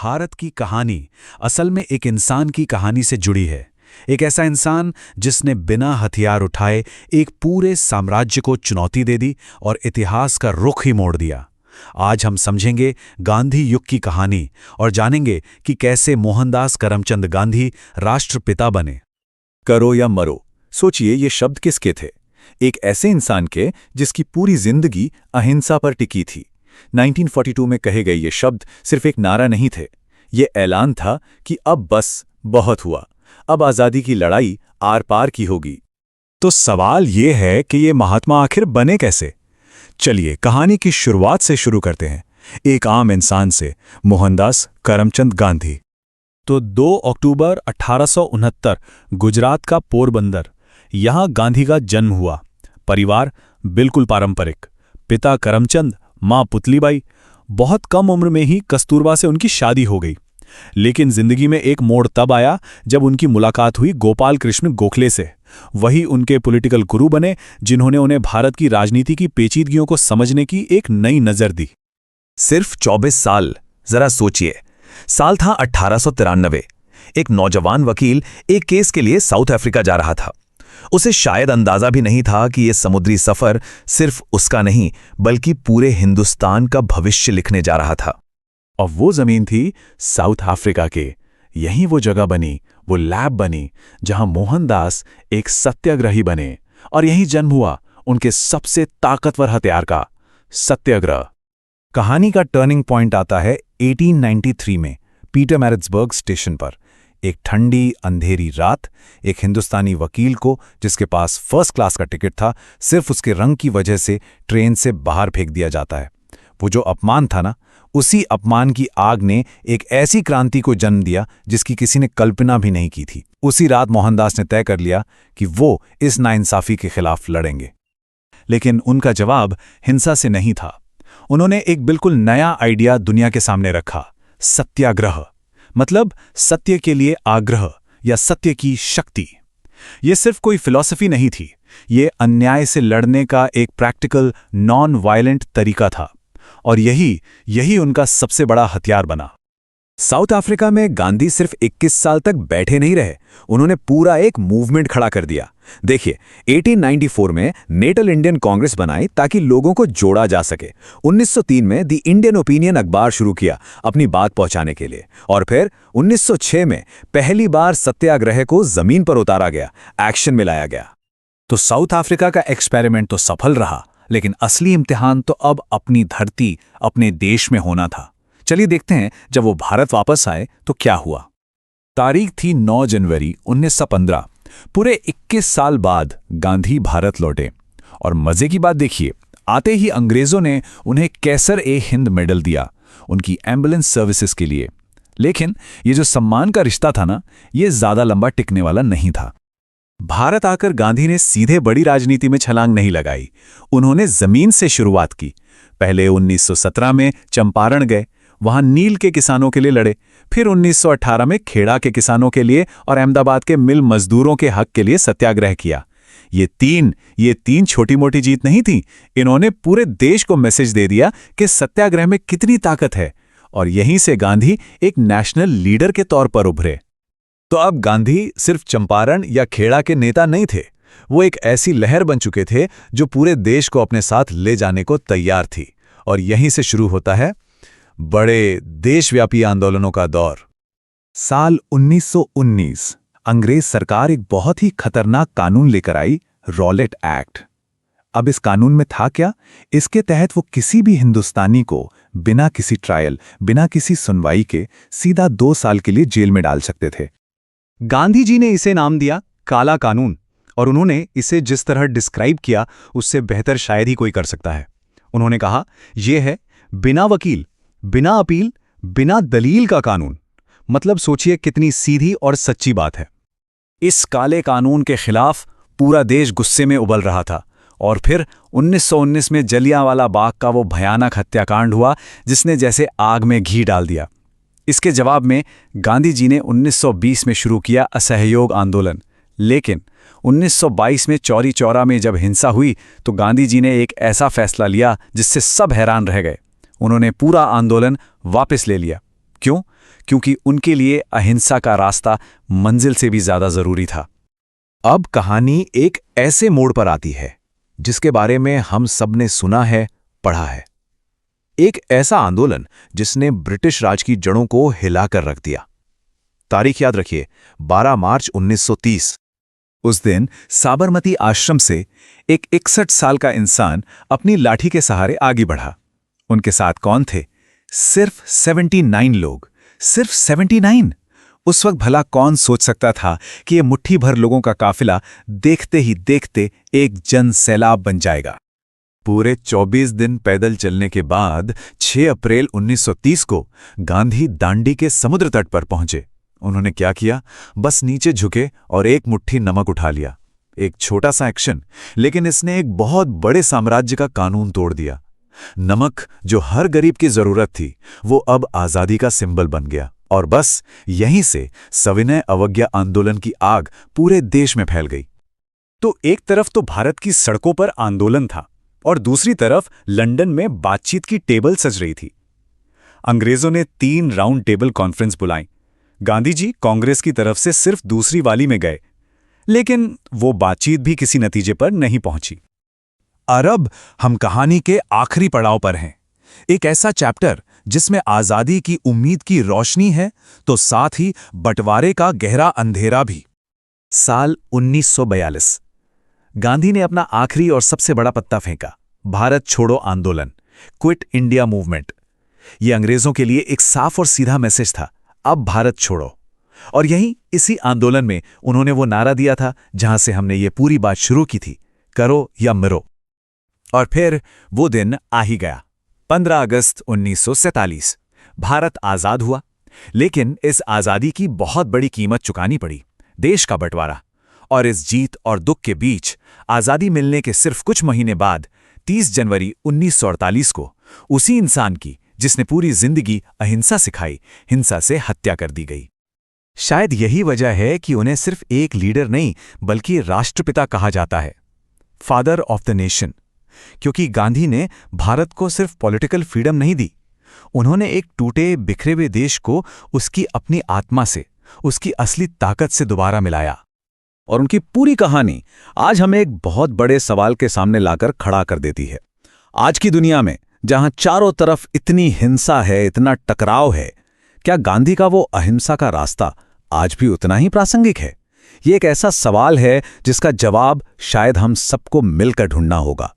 भारत की कहानी असल में एक इंसान की कहानी से जुड़ी है। एक ऐसा इंसान जिसने बिना हथियार उठाए एक पूरे साम्राज्य को चुनौती दे दी और इतिहास का रुख ही मोड़ दिया। आज हम समझेंगे गांधी युग की कहानी और जानेंगे कि कैसे मोहनदास करमचंद गांधी राष्ट्रपिता बने। करो या मरो, सोचिए ये शब्द किसके थे? एक ऐसे इंसान के जिसकी पूरी जिंदगी अहिंसा पर टिकी थी। 1942 में कहे गए ये शब्द सिर्फ एक नारा नहीं थे, ये ऐलान था कि अब बस बहुत हुआ, अब आज़ादी की लड़ाई आर पार की होगी। तो सवाल ये है कि ये महात्मा आखिर बने कैसे? चलिए कहानी की शुरुआत से शुरू करते हैं, एक आम इंसान से, मोहनदास करमचंद गांधी। तो 2 अक्टूबर 1869 गुजरात का पोरबंदर, यहाँ गांधी का जन्म हुआ। परिवार बिल्कुल पारंपरिक, पिता करमचंद, माँ पुतलीबाई। बहुत कम उम्र में ही कस्तूरबा से उनकी शादी हो गई। लेकिन जिंदगी में एक मोड़ तब आया जब उनकी मुलाकात हुई गोपाल कृष्ण गोखले से। वही उनके पॉलिटिकल गुरु बने जिन्होंने उन्हें भारत की राजनीति की पेचीदगियों को समझने की एक नई नज़र दी। सिर्फ 24 साल, जरा सोचिए। साल था 1893। एक नौजवान वकील एक केस के लिए साउथ अफ्रीका जा रहा था। उसे शायद अंदाजा भी नहीं था कि यह समुद्री सफर सिर्फ उसका नहीं बल्कि पूरे हिंदुस्तान का भविष्य लिखने जा रहा था। और वो जमीन थी साउथ अफ्रीका के। यहीं वो जगह बनी, वो लैब बनी जहां मोहनदास एक सत्याग्रही बने। और यहीं जन्म हुआ उनके सबसे ताकतवर हथियार का, सत्याग्रह। कहानी का टर्निंग पॉइंट आता है 1893 में पीटरमैरिट्सबर्ग स्टेशन पर। एक ठंडी अंधेरी रात, एक हिंदुस्तानी वकील को जिसके पास फर्स्ट क्लास का टिकट था, सिर्फ उसके रंग की वजह से ट्रेन से बाहर फेंक दिया जाता है। वो जो अपमान था ना, उसी अपमान की आग ने एक ऐसी क्रांति को जन्म दिया जिसकी किसी ने कल्पना भी नहीं की थी। उसी रात मोहनदास ने तय कर लिया कि वो इस नाइंसाफी के खिलाफ लड़ेंगे। लेकिन उनका जवाब हिंसा से नहीं था। उन्होंने एक बिल्कुल नया आइडिया दुनिया के सामने रखा, सत्याग्रह। मतलब सत्य के लिए आग्रह या सत्य की शक्ति। ये सिर्फ कोई फिलॉसफी नहीं थी, ये अन्याय से लड़ने का एक प्रैक्टिकल नॉन वायलेंट तरीका था। और यही उनका सबसे बड़ा हथियार बना। साउथ अफ्रीका में गांधी सिर्फ 21 साल तक बैठे नहीं रहे, उन्होंने पूरा एक मूवमेंट खड़ा कर दिया। देखिए, 1894 में नेटल इंडियन कांग्रेस बनाई ताकि लोगों को जोड़ा जा सके। 1903 में द इंडियन ओपिनियन अखबार शुरू किया अपनी बात पहुंचाने के लिए। और फिर 1906 में पहली बार सत्याग्रह को जमीन पर उतारा गया, एक्शन में लाया गया। तो साउथ अफ्रीका का एक्सपेरिमेंट तो सफल रहा, लेकिन असली इम्तिहान तो अब अपनी धरती, अपने देश में होना था। चलिए देखते हैं जब वो भारत वापस आए तो क्या हुआ। तारीख थी 9 जनवरी 1915। पूरे 21 साल बाद गांधी भारत लौटे। और मजे की बात देखिए, आते ही अंग्रेजों ने उन्हें कैसर-ए-हिंद मेडल दिया उनकी एम्बुलेंस सर्विसेज के लिए। लेकिन ये जो सम्मान का रिश्ता था ना, ये ज्यादा लंबा टिकने वाला नहीं था। भारत आकर गांधी ने सीधे बड़ी राजनीति में छलांग नहीं लगाई, उन्होंने जमीन से शुरुआत की। पहले 1917 में चंपारण गए, वहां नील के किसानों के लिए लड़े। फिर 1918 में खेड़ा के किसानों के लिए और अहमदाबाद के मिल मजदूरों के हक के लिए सत्याग्रह किया। ये तीन छोटी मोटी जीत नहीं थी, इन्होंने पूरे देश को मैसेज दे दिया कि सत्याग्रह में कितनी ताकत है। और यहीं से गांधी एक नेशनल लीडर के तौर पर उभरे। तो अब गांधी सिर्फ चंपारण या खेड़ा के नेता नहीं थे, वो एक ऐसी लहर बन चुके थे जो पूरे देश को अपने साथ ले जाने को तैयार थी। और यहीं से शुरू होता है बड़े देशव्यापी आंदोलनों का दौर। साल 1919 अंग्रेज सरकार एक बहुत ही खतरनाक कानून लेकर आई, रॉलेट एक्ट। अब इस कानून में था क्या? इसके तहत वो किसी भी हिंदुस्तानी को बिना किसी ट्रायल, बिना किसी सुनवाई के सीधा 2 साल के लिए जेल में डाल सकते थे। गांधी जी ने इसे नाम दिया काला कानून। और उन्होंने इसे जिस तरह डिस्क्राइब किया उससे बेहतर शायद ही कोई कर सकता है। उन्होंने कहा, यह है बिना वकील, बिना अपील, बिना दलील का कानून। मतलब सोचिए कितनी सीधी और सच्ची बात है। इस काले कानून के खिलाफ पूरा देश गुस्से में उबल रहा था। और फिर 1919 में जलियांवाला बाग का वो भयानक हत्याकांड हुआ जिसने जैसे आग में घी डाल दिया। इसके जवाब में गांधी जी ने 1920 में शुरू किया असहयोग आंदोलन। लेकिन 1922 में चौरी चौरा में जब हिंसा हुई तो गांधी जी ने एक ऐसा फैसला लिया जिससे सब हैरान रह गए। उन्होंने पूरा आंदोलन वापस ले लिया। क्यों? क्योंकि उनके लिए अहिंसा का रास्ता मंजिल से भी ज्यादा जरूरी था। अब कहानी एक ऐसे मोड़ पर आती है जिसके बारे में हम सबने सुना है, पढ़ा है। एक ऐसा आंदोलन जिसने ब्रिटिश राज की जड़ों को हिलाकर रख दिया। तारीख याद रखिए, 12 मार्च 1930। उस दिन साबरमती आश्रम से एक 61 साल का इंसान अपनी लाठी के सहारे आगे बढ़ा। उनके साथ कौन थे? सिर्फ 79 लोग। सिर्फ 79। उस वक्त भला कौन सोच सकता था कि ये मुट्ठी भर लोगों का काफिला देखते ही देखते एक जन सैलाब बन जाएगा। पूरे 24 दिन पैदल चलने के बाद 6 अप्रैल 1930 को गांधी दांडी के समुद्र तट पर पहुंचे। उन्होंने क्या किया? बस नीचे झुके और एक मुट्ठी नमक उठा लिया। एक छोटा सा एक्शन, लेकिन इसने एक बहुत बड़े साम्राज्य का कानून तोड़ दिया। नमक, जो हर गरीब की जरूरत थी, वो अब आजादी का सिंबल बन गया। और बस यहीं से सविनय अवज्ञा आंदोलन की आग पूरे देश में फैल गई। तो एक तरफ तो भारत की सड़कों पर आंदोलन था और दूसरी तरफ लंदन में बातचीत की टेबल सज रही थी। अंग्रेजों ने 3 राउंड टेबल कॉन्फ्रेंस बुलाई। गांधी जी कांग्रेस की तरफ से सिर्फ दूसरी वाली में गए, लेकिन वो बातचीत भी किसी नतीजे पर नहीं पहुंची। अरब हम कहानी के आखिरी पड़ाव पर हैं। एक ऐसा चैप्टर जिसमें आजादी की उम्मीद की रोशनी है तो साथ ही बंटवारे का गहरा अंधेरा भी। साल 1942। गांधी ने अपना आखिरी और सबसे बड़ा पत्ता फेंका, भारत छोड़ो आंदोलन, क्विट इंडिया मूवमेंट। यह अंग्रेजों के लिए एक साफ और सीधा मैसेज था, अब भारत छोड़ो। और यहीं इसी आंदोलन में उन्होंने वो नारा दिया था जहां से हमने ये पूरी बात शुरू की थी, करो या मरो। और फिर वो दिन आ ही गया, 15 अगस्त 1947। भारत आजाद हुआ, लेकिन इस आजादी की बहुत बड़ी कीमत चुकानी पड़ी, देश का बंटवारा। और इस जीत और दुख के बीच आजादी मिलने के सिर्फ कुछ महीने बाद 30 जनवरी 1948 को उसी इंसान की जिसने पूरी जिंदगी अहिंसा सिखाई, हिंसा से हत्या कर दी गई। शायद यही वजह है कि उन्हें सिर्फ एक लीडर नहीं बल्कि राष्ट्रपिता कहा जाता है, फादर ऑफ द नेशन। क्योंकि गांधी ने भारत को सिर्फ पॉलिटिकल फ्रीडम नहीं दी, उन्होंने एक टूटे बिखरे हुए देश को उसकी अपनी आत्मा से, उसकी असली ताकत से दोबारा मिलाया। और उनकी पूरी कहानी आज हमें एक बहुत बड़े सवाल के सामने लाकर खड़ा कर देती है। आज की दुनिया में जहां चारों तरफ इतनी हिंसा है, इतना टकराव है, क्या गांधी का वो अहिंसा का रास्ता आज भी उतना ही प्रासंगिक है? ये एक ऐसा सवाल है जिसका जवाब शायद हम सबको मिलकर ढूंढना होगा।